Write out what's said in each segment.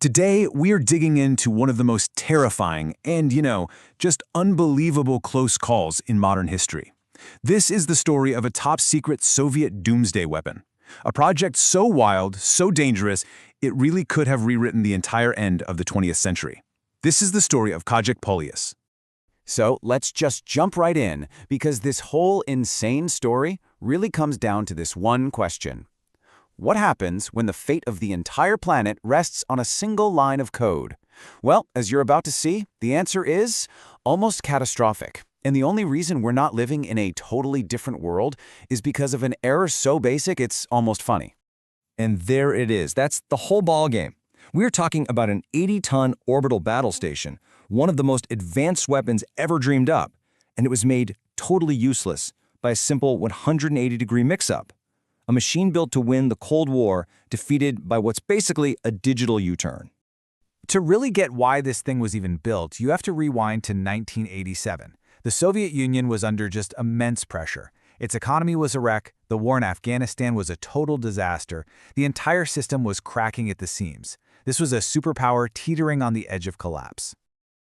Today, we're digging into one of the most terrifying and, just unbelievable close calls in modern history. This is the story of a top-secret Soviet doomsday weapon. A project so wild, so dangerous, it really could have rewritten the entire end of the 20th century. This is the story of Project Polyus. So let's just jump right in, because this whole insane story really comes down to this one question. What happens when the fate of the entire planet rests on a single line of code? Well, as you're about to see, the answer is almost catastrophic. And the only reason we're not living in a totally different world is because of an error so basic it's almost funny. And there it is. That's the whole ball game. We're talking about an 80-ton orbital battle station, one of the most advanced weapons ever dreamed up, and it was made totally useless by a simple 180-degree mix-up. A machine built to win the Cold War, defeated by what's basically a digital U-turn. To really get why this thing was even built, you have to rewind to 1987. The Soviet Union was under just immense pressure. Its economy was a wreck, the war in Afghanistan was a total disaster, the entire system was cracking at the seams. This was a superpower teetering on the edge of collapse.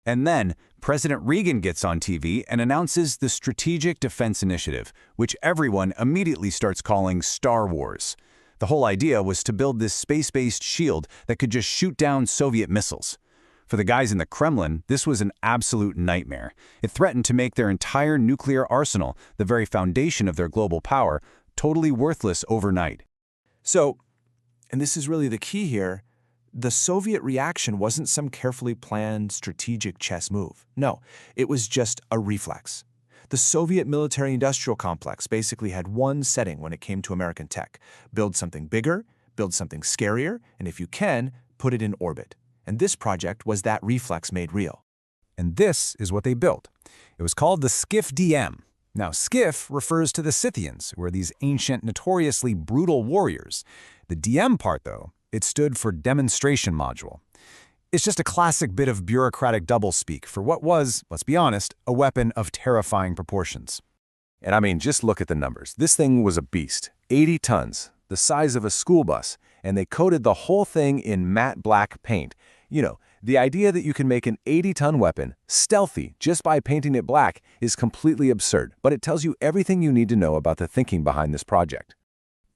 And then, President Reagan gets on TV and announces the Strategic Defense Initiative, which everyone immediately starts calling Star Wars. The whole idea was to build this space-based shield that could just shoot down Soviet missiles. For the guys in the Kremlin, this was an absolute nightmare. It threatened to make their entire nuclear arsenal, the very foundation of their global power, totally worthless overnight. So, and this is really the key here, the Soviet reaction wasn't some carefully planned strategic chess move. No, it was just a reflex. The Soviet military-industrial complex basically had one setting when it came to American tech. Build something bigger, build something scarier, and if you can, put it in orbit. And this project was that reflex made real. And this is what they built. It was called the Skif-DM. Now, Skif refers to the Scythians, who are these ancient, notoriously brutal warriors. The DM part, though, it stood for Demonstration Module. It's just a classic bit of bureaucratic doublespeak for what was, let's be honest, a weapon of terrifying proportions. And I mean, just look at the numbers. This thing was a beast. 80 tons, the size of a school bus, and they coated the whole thing in matte black paint. The idea that you can make an 80-ton weapon stealthy just by painting it black is completely absurd, but it tells you everything you need to know about the thinking behind this project.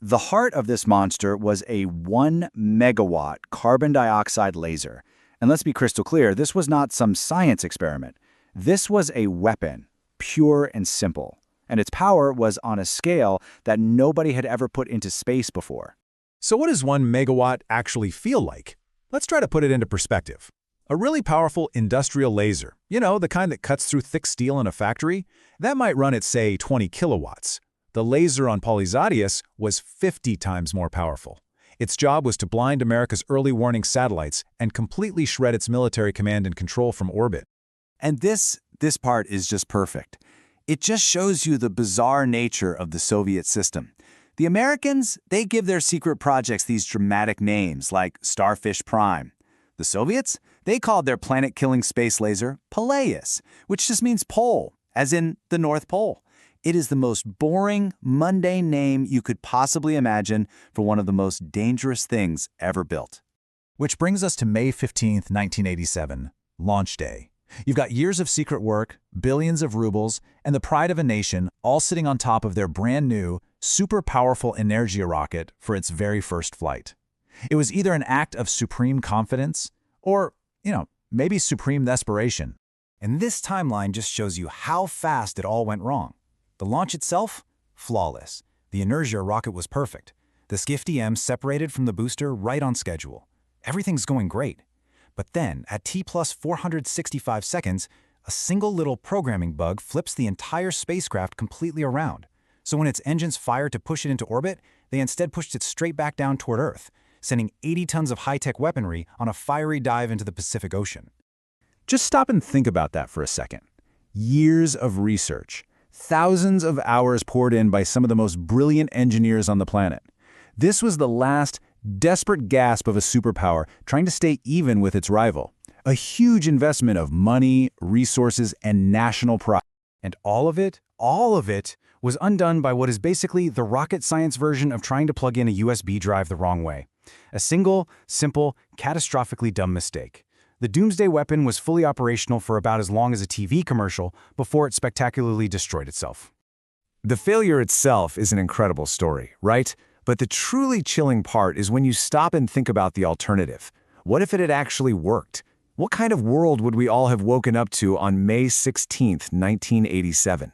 The heart of this monster was a 1 megawatt carbon dioxide laser. And let's be crystal clear, this was not some science experiment. This was a weapon, pure and simple. And its power was on a scale that nobody had ever put into space before. So what does 1 megawatt actually feel like? Let's try to put it into perspective. A really powerful industrial laser, the kind that cuts through thick steel in a factory, that might run at, say, 20 kilowatts. The laser on Polyus was 50 times more powerful. Its job was to blind America's early warning satellites and completely shred its military command and control from orbit. And this part is just perfect. It just shows you the bizarre nature of the Soviet system. The Americans, they give their secret projects these dramatic names like Starfish Prime. The Soviets, they called their planet-killing space laser Polyus, which just means pole, as in the North Pole. It is the most boring, mundane name you could possibly imagine for one of the most dangerous things ever built. Which brings us to May 15th, 1987, launch day. You've got years of secret work, billions of rubles, and the pride of a nation all sitting on top of their brand new, super powerful Energia rocket for its very first flight. It was either an act of supreme confidence or, maybe supreme desperation. And this timeline just shows you how fast it all went wrong. The launch itself? Flawless. The Energia rocket was perfect. The Skif-DM separated from the booster right on schedule. Everything's going great. But then, at T plus 465 seconds, a single little programming bug flips the entire spacecraft completely around. So when its engines fired to push it into orbit, they instead pushed it straight back down toward Earth, sending 80 tons of high-tech weaponry on a fiery dive into the Pacific Ocean. Just stop and think about that for a second. Years of research. Thousands of hours poured in by some of the most brilliant engineers on the planet. This was the last, desperate gasp of a superpower trying to stay even with its rival. A huge investment of money, resources, and national pride. And all of it was undone by what is basically the rocket science version of trying to plug in a USB drive the wrong way. A single, simple, catastrophically dumb mistake. The doomsday weapon was fully operational for about as long as a TV commercial before it spectacularly destroyed itself. The failure itself is an incredible story, right? But the truly chilling part is when you stop and think about the alternative. What if it had actually worked? What kind of world would we all have woken up to on May 16, 1987?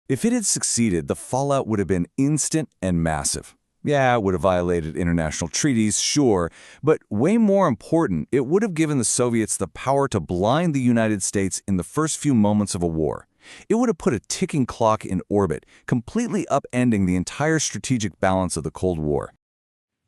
If it had succeeded, the fallout would have been instant and massive. Yeah, it would have violated international treaties, sure, but way more important, it would have given the Soviets the power to blind the United States in the first few moments of a war. It would have put a ticking clock in orbit, completely upending the entire strategic balance of the Cold War.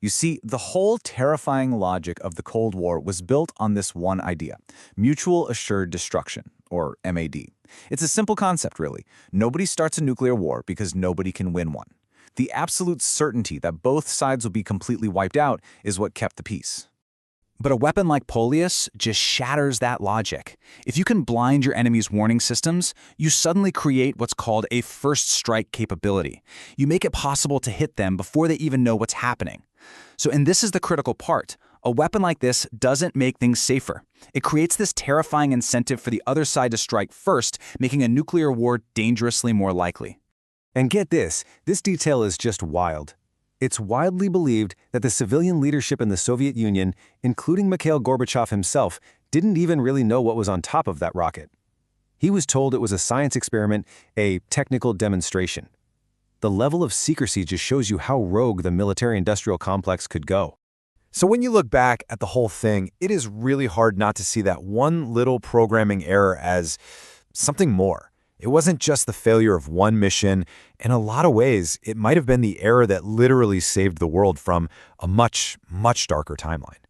You see, the whole terrifying logic of the Cold War was built on this one idea: mutual assured destruction, or MAD. It's a simple concept, really. Nobody starts a nuclear war because nobody can win one. The absolute certainty that both sides will be completely wiped out is what kept the peace. But a weapon like Polyus just shatters that logic. If you can blind your enemy's warning systems, you suddenly create what's called a first strike capability. You make it possible to hit them before they even know what's happening. And this is the critical part. A weapon like this doesn't make things safer. It creates this terrifying incentive for the other side to strike first, making a nuclear war dangerously more likely. And get this detail is just wild. It's widely believed that the civilian leadership in the Soviet Union, including Mikhail Gorbachev himself, didn't even really know what was on top of that rocket. He was told it was a science experiment, a technical demonstration. The level of secrecy just shows you how rogue the military-industrial complex could go. So when you look back at the whole thing, it is really hard not to see that one little programming error as something more. It wasn't just the failure of one mission. In a lot of ways, it might have been the error that literally saved the world from a much, much darker timeline.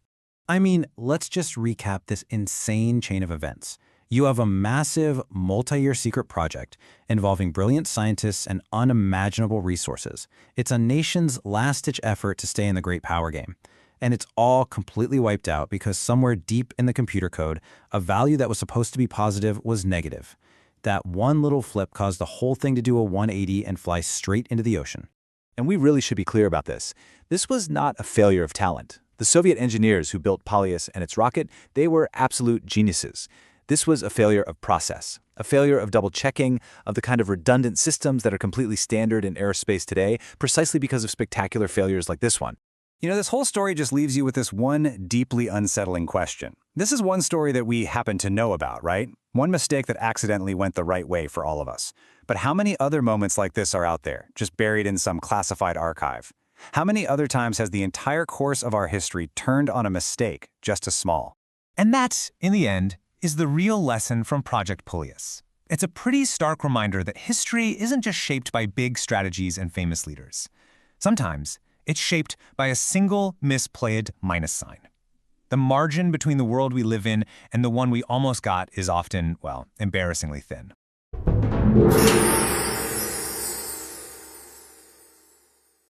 I mean, let's just recap this insane chain of events. You have a massive, multi-year secret project involving brilliant scientists and unimaginable resources. It's a nation's last-ditch effort to stay in the great power game. And it's all completely wiped out because somewhere deep in the computer code, a value that was supposed to be positive was negative. That one little flip caused the whole thing to do a 180 and fly straight into the ocean. And we really should be clear about this. This was not a failure of talent. The Soviet engineers who built Polyus and its rocket, they were absolute geniuses. This was a failure of process, a failure of double-checking, of the kind of redundant systems that are completely standard in aerospace today, precisely because of spectacular failures like this one. You know, this whole story just leaves you with this one deeply unsettling question. This is one story that we happen to know about, right? One mistake that accidentally went the right way for all of us. But how many other moments like this are out there, just buried in some classified archive? How many other times has the entire course of our history turned on a mistake just as small? And that, in the end, is the real lesson from Project Polyus. It's a pretty stark reminder that history isn't just shaped by big strategies and famous leaders. Sometimes, it's shaped by a single misplayed minus sign. The margin between the world we live in and the one we almost got is often, well, embarrassingly thin.